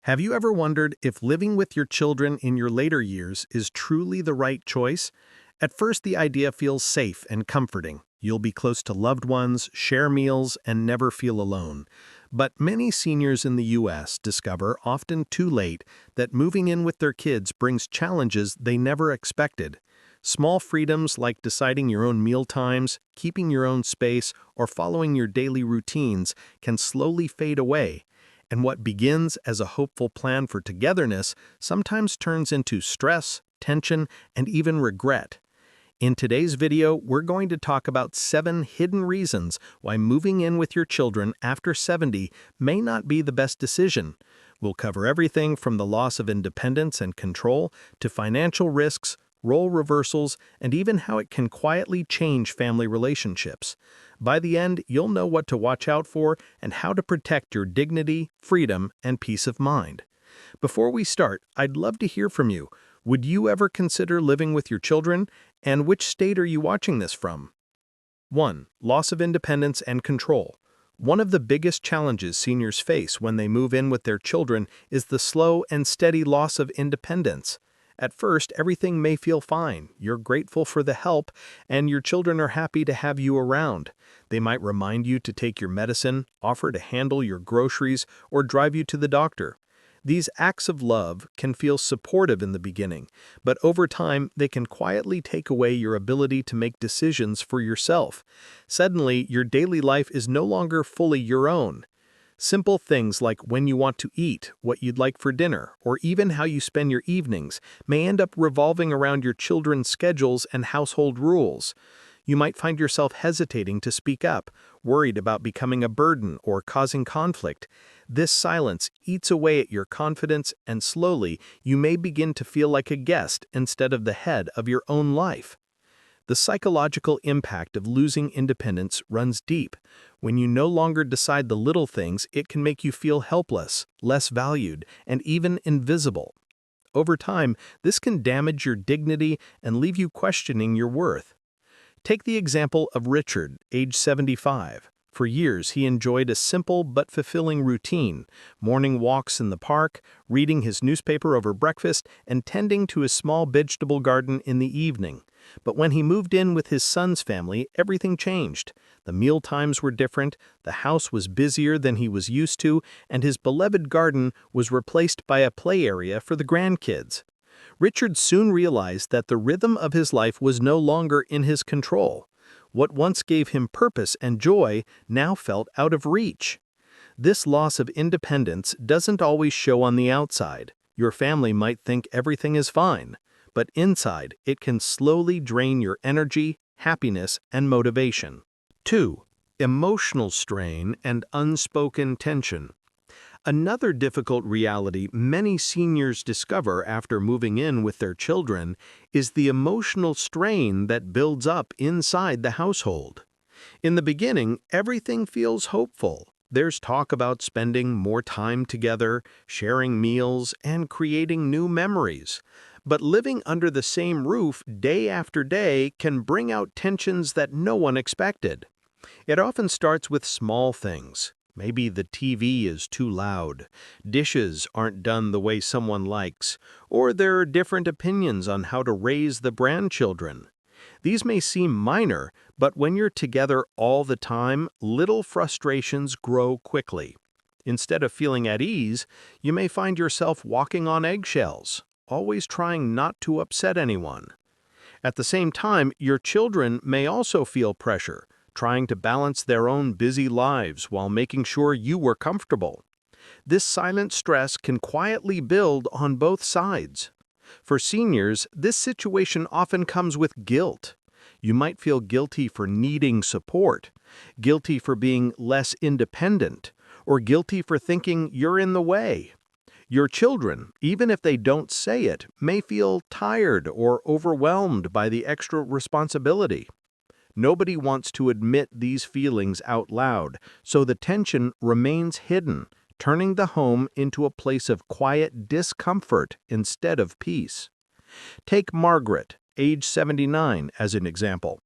Have you ever wondered if living with your children in your later years is truly the right choice? At first, the idea feels safe and comforting. You'll be close to loved ones, share meals, and never feel alone. But many seniors in the U.S. discover, often too late, that moving in with their kids brings challenges they never expected. Small freedoms like deciding your own meal times, keeping your own space, or following your daily routines can slowly fade away. And what begins as a hopeful plan for togetherness sometimes turns into stress, tension, and even regret. In today's video, we're going to talk about 7 hidden reasons why moving in with your children after 70 may not be the best decision. We'll cover everything from the loss of independence and control to financial risks, role reversals, and even how it can quietly change family relationships. By the end, you'll know what to watch out for and how to protect your dignity, freedom, and peace of mind. Before we start, I'd love to hear from you. Would you ever consider living with your children? And which state are you watching this from? 1. Loss of independence and control. One of the biggest challenges seniors face when they move in with their children is the slow and steady loss of independence. At first, everything may feel fine. You're grateful for the help, and your children are happy to have you around. They might remind you to take your medicine, offer to handle your groceries, or drive you to the doctor. These acts of love can feel supportive in the beginning, but over time they can quietly take away your ability to make decisions for yourself. Suddenly, your daily life is no longer fully your own. Simple things like when you want to eat, what you'd like for dinner, or even how you spend your evenings may end up revolving around your children's schedules and household rules. You might find yourself hesitating to speak up, worried about becoming a burden or causing conflict. This silence eats away at your confidence, and slowly you may begin to feel like a guest instead of the head of your own life. The psychological impact of losing independence runs deep. When you no longer decide the little things, it can make you feel helpless, less valued, and even invisible. Over time, this can damage your dignity and leave you questioning your worth. Take the example of Richard, age 75. For years, he enjoyed a simple but fulfilling routine: morning walks in the park, reading his newspaper over breakfast, and tending to his small vegetable garden in the evening. But when he moved in with his son's family, everything changed. The meal times were different, the house was busier than he was used to, and his beloved garden was replaced by a play area for the grandkids. Richard soon realized that the rhythm of his life was no longer in his control. What once gave him purpose and joy now felt out of reach. This loss of independence doesn't always show on the outside. Your family might think everything is fine, but inside, it can slowly drain your energy, happiness, and motivation. 2. Emotional strain and unspoken tension. Another difficult reality many seniors discover after moving in with their children is the emotional strain that builds up inside the household. In the beginning, everything feels hopeful. There's talk about spending more time together, sharing meals, and creating new memories. But living under the same roof day after day can bring out tensions that no one expected. It often starts with small things. Maybe the TV is too loud, dishes aren't done the way someone likes, or there are different opinions on how to raise the grandchildren. These may seem minor, but when you're together all the time, little frustrations grow quickly. Instead of feeling at ease, you may find yourself walking on eggshells, always trying not to upset anyone. At the same time, your children may also feel pressure, trying to balance their own busy lives while making sure you were comfortable. This silent stress can quietly build on both sides. For seniors, this situation often comes with guilt. You might feel guilty for needing support, guilty for being less independent, or guilty for thinking you're in the way. Your children, even if they don't say it, may feel tired or overwhelmed by the extra responsibility. Nobody wants to admit these feelings out loud, so the tension remains hidden, turning the home into a place of quiet discomfort instead of peace. Take Margaret, age 79, as an example.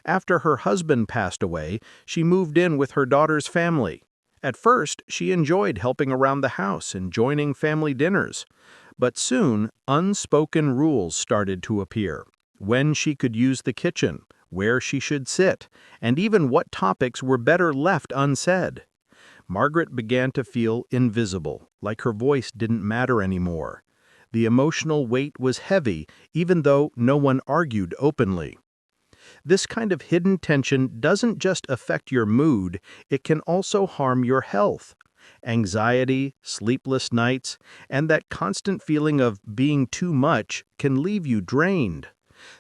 After her husband passed away, she moved in with her daughter's family. At first, she enjoyed helping around the house and joining family dinners. But soon, unspoken rules started to appear. When she could use the kitchen, where she should sit, and even what topics were better left unsaid. Margaret began to feel invisible, like her voice didn't matter anymore. The emotional weight was heavy, even though no one argued openly. This kind of hidden tension doesn't just affect your mood, it can also harm your health. Anxiety, sleepless nights, and that constant feeling of being too much can leave you drained.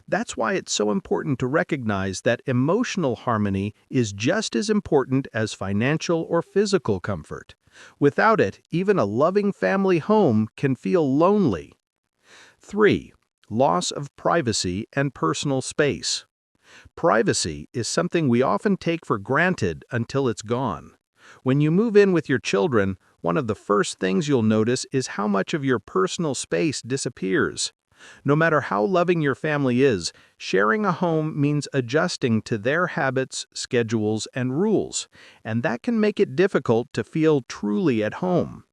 That's why it's so important to recognize that emotional harmony is just as important as financial or physical comfort. Without it, even a loving family home can feel lonely. 3. Loss of privacy and personal space. Privacy is something we often take for granted until it's gone. When you move in with your children, one of the first things you'll notice is how much of your personal space disappears. No matter how loving your family is, sharing a home means adjusting to their habits, schedules, and rules, and that can make it difficult to feel truly at home.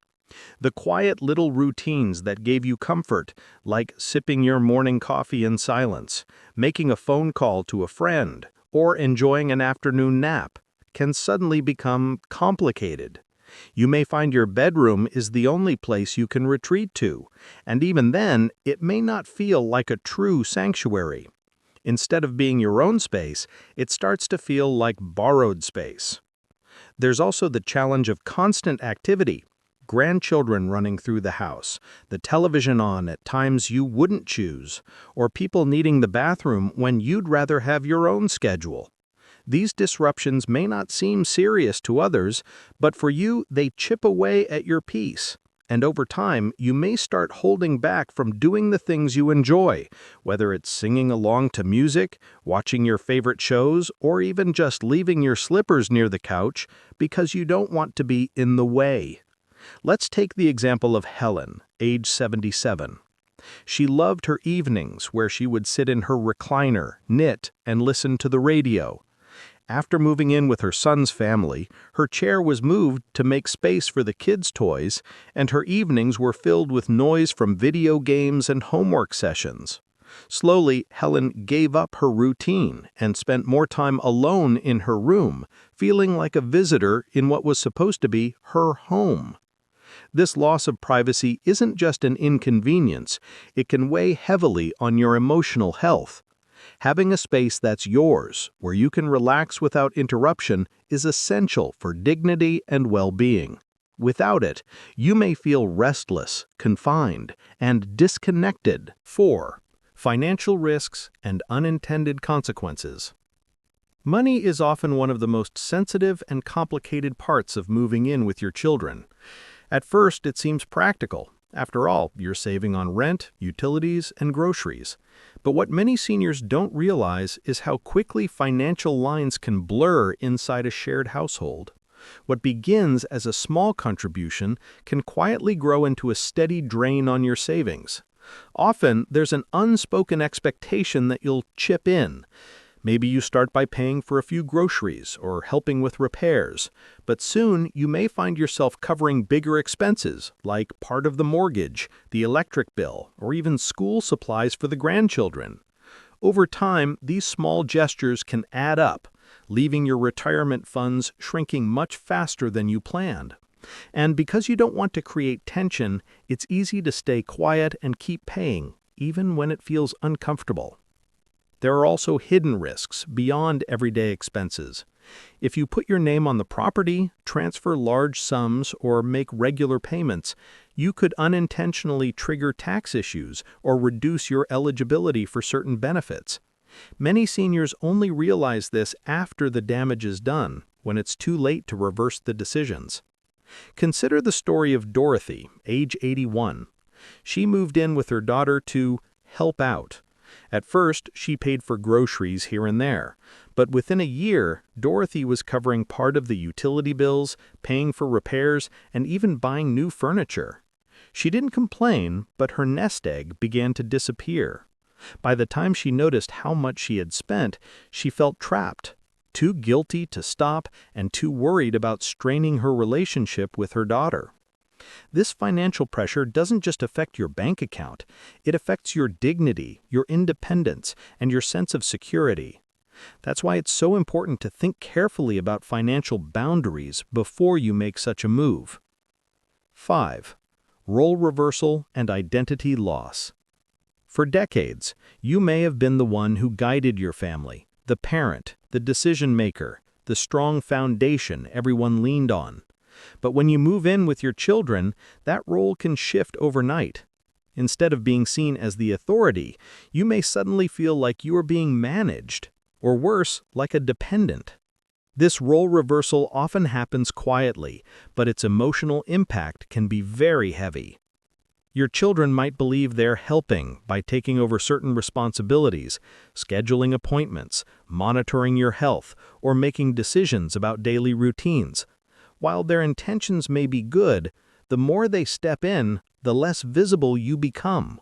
The quiet little routines that gave you comfort, like sipping your morning coffee in silence, making a phone call to a friend, or enjoying an afternoon nap, can suddenly become complicated. You may find your bedroom is the only place you can retreat to, and even then, it may not feel like a true sanctuary. Instead of being your own space, it starts to feel like borrowed space. There's also the challenge of constant activity. Grandchildren running through the house, the television on at times you wouldn't choose, or people needing the bathroom when you'd rather have your own schedule. These disruptions may not seem serious to others, but for you, they chip away at your peace. And over time, you may start holding back from doing the things you enjoy, whether it's singing along to music, watching your favorite shows, or even just leaving your slippers near the couch because you don't want to be in the way. Let's take the example of Helen, age 77. She loved her evenings where she would sit in her recliner, knit, and listen to the radio. After moving in with her son's family, her chair was moved to make space for the kids' toys, and her evenings were filled with noise from video games and homework sessions. Slowly, Helen gave up her routine and spent more time alone in her room, feeling like a visitor in what was supposed to be her home. This loss of privacy isn't just an inconvenience, it can weigh heavily on your emotional health. Having a space that's yours, where you can relax without interruption, is essential for dignity and well-being. Without it, you may feel restless, confined, and disconnected. 4. Financial risks and unintended consequences. Money is often one of the most sensitive and complicated parts of moving in with your children. At first, it seems practical. After all, you're saving on rent, utilities, and groceries. But what many seniors don't realize is how quickly financial lines can blur inside a shared household. What begins as a small contribution can quietly grow into a steady drain on your savings. Often, there's an unspoken expectation that you'll chip in. Maybe you start by paying for a few groceries or helping with repairs, but soon you may find yourself covering bigger expenses like part of the mortgage, the electric bill, or even school supplies for the grandchildren. Over time, these small gestures can add up, leaving your retirement funds shrinking much faster than you planned. And because you don't want to create tension, it's easy to stay quiet and keep paying, even when it feels uncomfortable. There are also hidden risks beyond everyday expenses. If you put your name on the property, transfer large sums, or make regular payments, you could unintentionally trigger tax issues or reduce your eligibility for certain benefits. Many seniors only realize this after the damage is done, when it's too late to reverse the decisions. Consider the story of Dorothy, age 81. She moved in with her daughter to help out. At first, she paid for groceries here and there, but within a year, Dorothy was covering part of the utility bills, paying for repairs, and even buying new furniture. She didn't complain, but her nest egg began to disappear. By the time she noticed how much she had spent, she felt trapped. too guilty to stop and too worried about straining her relationship with her daughter. This financial pressure doesn't just affect your bank account, it affects your dignity, your independence, and your sense of security. That's why it's so important to think carefully about financial boundaries before you make such a move. 5. Role reversal and identity loss. For decades, you may have been the one who guided your family, the parent, the decision maker, the strong foundation everyone leaned on. But when you move in with your children, that role can shift overnight. Instead of being seen as the authority, you may suddenly feel like you are being managed, or worse, like a dependent. This role reversal often happens quietly, but its emotional impact can be very heavy. Your children might believe they're helping by taking over certain responsibilities, scheduling appointments, monitoring your health, or making decisions about daily routines. While their intentions may be good, the more they step in, the less visible you become.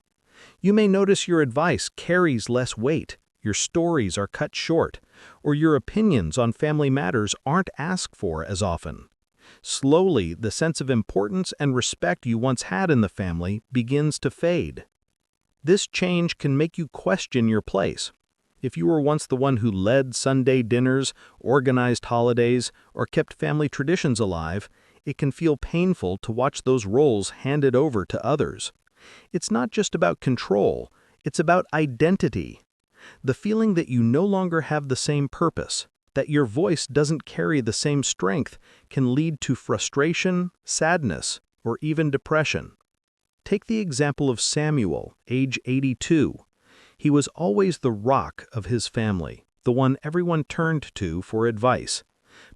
You may notice your advice carries less weight, your stories are cut short, or your opinions on family matters aren't asked for as often. Slowly, the sense of importance and respect you once had in the family begins to fade. This change can make you question your place. If you were once the one who led Sunday dinners, organized holidays, or kept family traditions alive, it can feel painful to watch those roles handed over to others. It's not just about control, it's about identity. The feeling that you no longer have the same purpose, that your voice doesn't carry the same strength, can lead to frustration, sadness, or even depression. Take the example of Samuel, age 82. He was always the rock of his family, the one everyone turned to for advice.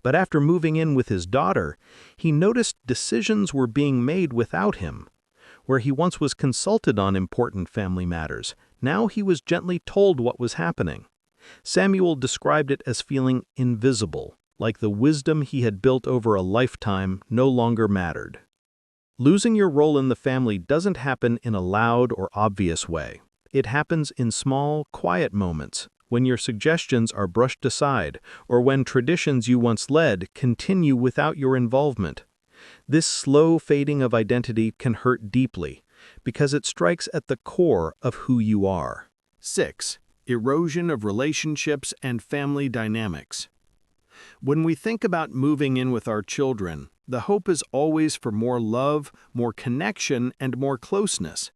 But after moving in with his daughter, he noticed decisions were being made without him. Where he once was consulted on important family matters, now he was gently told what was happening. Samuel described it as feeling invisible, like the wisdom he had built over a lifetime no longer mattered. Losing your role in the family doesn't happen in a loud or obvious way. It happens in small, quiet moments, when your suggestions are brushed aside, or when traditions you once led continue without your involvement. This slow fading of identity can hurt deeply, because it strikes at the core of who you are. 6. Erosion of relationships and family dynamics. When we think about moving in with our children, the hope is always for more love, more connection, and more closeness.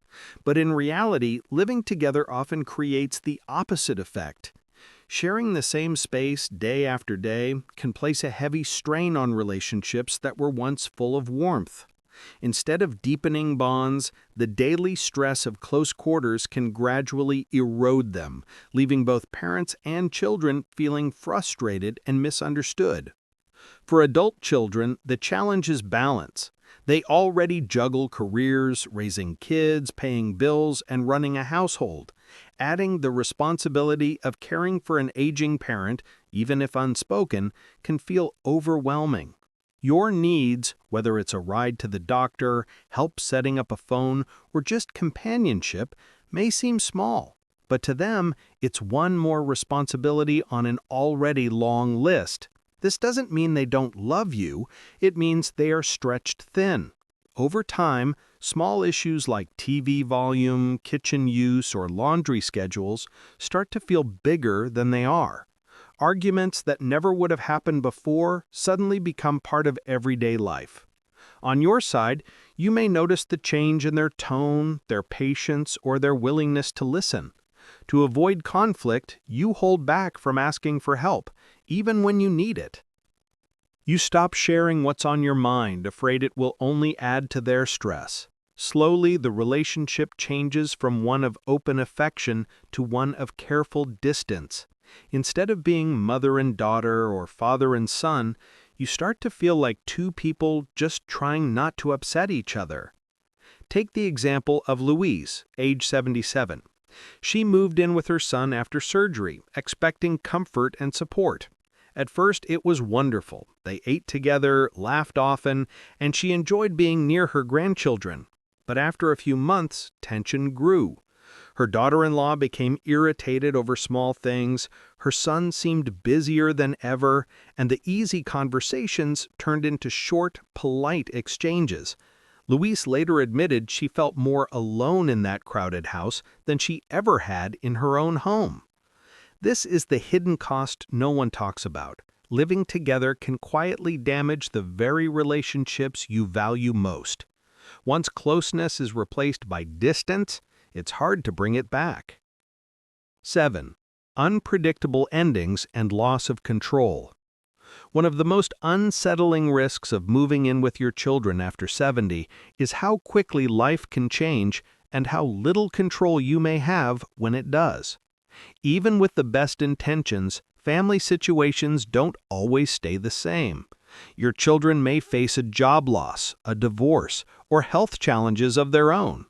But in reality, living together often creates the opposite effect. Sharing the same space day after day can place a heavy strain on relationships that were once full of warmth. Instead of deepening bonds, the daily stress of close quarters can gradually erode them, leaving both parents and children feeling frustrated and misunderstood. For adult children, the challenge is balance. They already juggle careers, raising kids, paying bills, and running a household. Adding the responsibility of caring for an aging parent, even if unspoken, can feel overwhelming. Your needs, whether it's a ride to the doctor, help setting up a phone, or just companionship, may seem small, but to them, it's one more responsibility on an already long list. This doesn't mean they don't love you, it means they are stretched thin. Over time, small issues like TV volume, kitchen use, or laundry schedules start to feel bigger than they are. Arguments that never would have happened before suddenly become part of everyday life. On your side, you may notice the change in their tone, their patience, or their willingness to listen. To avoid conflict, you hold back from asking for help, even when you need it. You stop sharing what's on your mind, afraid it will only add to their stress. Slowly, the relationship changes from one of open affection to one of careful distance. Instead of being mother and daughter or father and son, you start to feel like two people just trying not to upset each other. Take the example of Louise, age 77. She moved in with her son after surgery, expecting comfort and support. At first, it was wonderful. They ate together, laughed often, and she enjoyed being near her grandchildren. But after a few months, tension grew. Her daughter-in-law became irritated over small things, her son seemed busier than ever, and the easy conversations turned into short, polite exchanges. Louise later admitted she felt more alone in that crowded house than she ever had in her own home. This is the hidden cost no one talks about. Living together can quietly damage the very relationships you value most. Once closeness is replaced by distance, it's hard to bring it back. 7. Unpredictable endings and loss of control. One of the most unsettling risks of moving in with your children after 70 is how quickly life can change and how little control you may have when it does. Even with the best intentions, family situations don't always stay the same. Your children may face a job loss, a divorce, or health challenges of their own.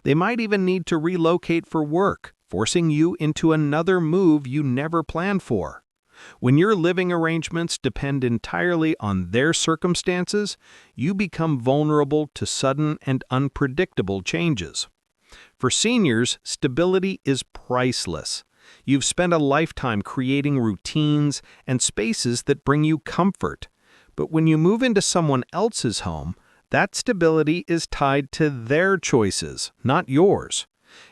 They might even need to relocate for work, forcing you into another move you never planned for. When your living arrangements depend entirely on their circumstances, you become vulnerable to sudden and unpredictable changes. For seniors, stability is priceless. You've spent a lifetime creating routines and spaces that bring you comfort. But when you move into someone else's home, that stability is tied to their choices, not yours.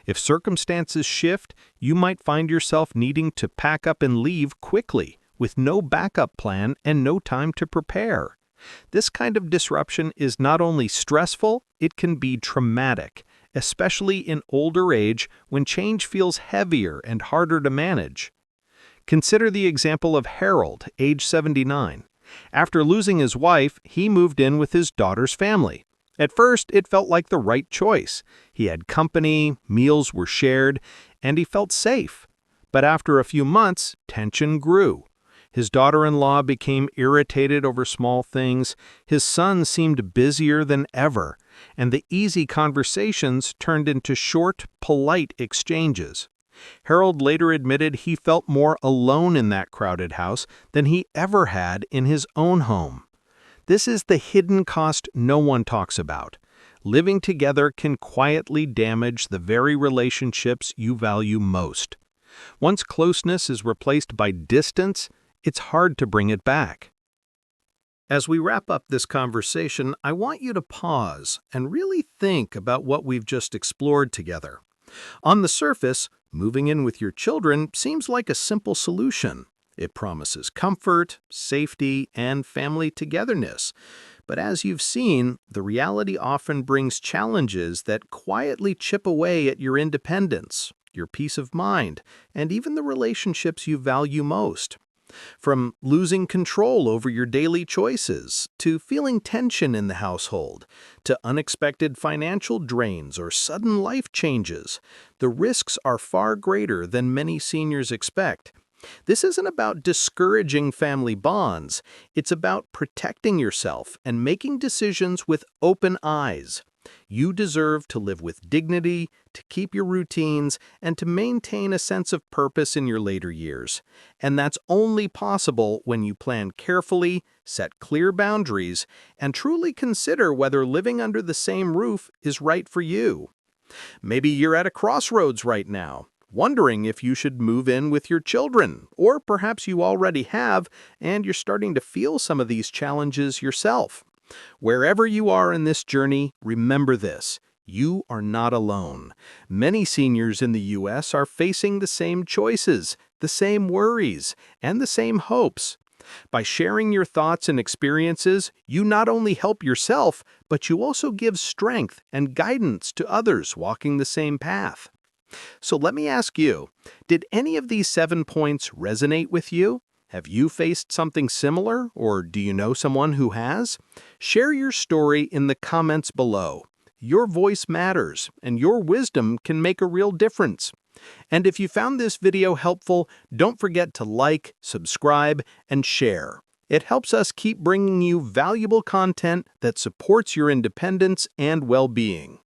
If circumstances shift, you might find yourself needing to pack up and leave quickly, with no backup plan and no time to prepare. This kind of disruption is not only stressful, it can be traumatic, especially in older age when change feels heavier and harder to manage. Consider the example of Harold, age 79. After losing his wife, he moved in with his daughter's family. At first, it felt like the right choice. He had company, meals were shared, and he felt safe. But after a few months, tension grew. His daughter-in-law became irritated over small things, his son seemed busier than ever, and the easy conversations turned into short, polite exchanges. Harold later admitted he felt more alone in that crowded house than he ever had in his own home. This is the hidden cost no one talks about. Living together can quietly damage the very relationships you value most. Once closeness is replaced by distance, it's hard to bring it back. As we wrap up this conversation, I want you to pause and really think about what we've just explored together. On the surface, moving in with your children seems like a simple solution. It promises comfort, safety, and family togetherness. But as you've seen, the reality often brings challenges that quietly chip away at your independence, your peace of mind, and even the relationships you value most. From losing control over your daily choices, to feeling tension in the household, to unexpected financial drains or sudden life changes, the risks are far greater than many seniors expect. This isn't about discouraging family bonds, it's about protecting yourself and making decisions with open eyes. You deserve to live with dignity, to keep your routines, and to maintain a sense of purpose in your later years. And that's only possible when you plan carefully, set clear boundaries, and truly consider whether living under the same roof is right for you. Maybe you're at a crossroads right now, wondering if you should move in with your children, or perhaps you already have and you're starting to feel some of these challenges yourself. Wherever you are in this journey, remember this: you are not alone. Many seniors in the U.S. are facing the same choices, the same worries, and the same hopes. By sharing your thoughts and experiences, you not only help yourself, but you also give strength and guidance to others walking the same path. So let me ask you, did any of these 7 points resonate with you? Have you faced something similar, or do you know someone who has? Share your story in the comments below. Your voice matters, and your wisdom can make a real difference. And if you found this video helpful, don't forget to like, subscribe, and share. It helps us keep bringing you valuable content that supports your independence and well-being.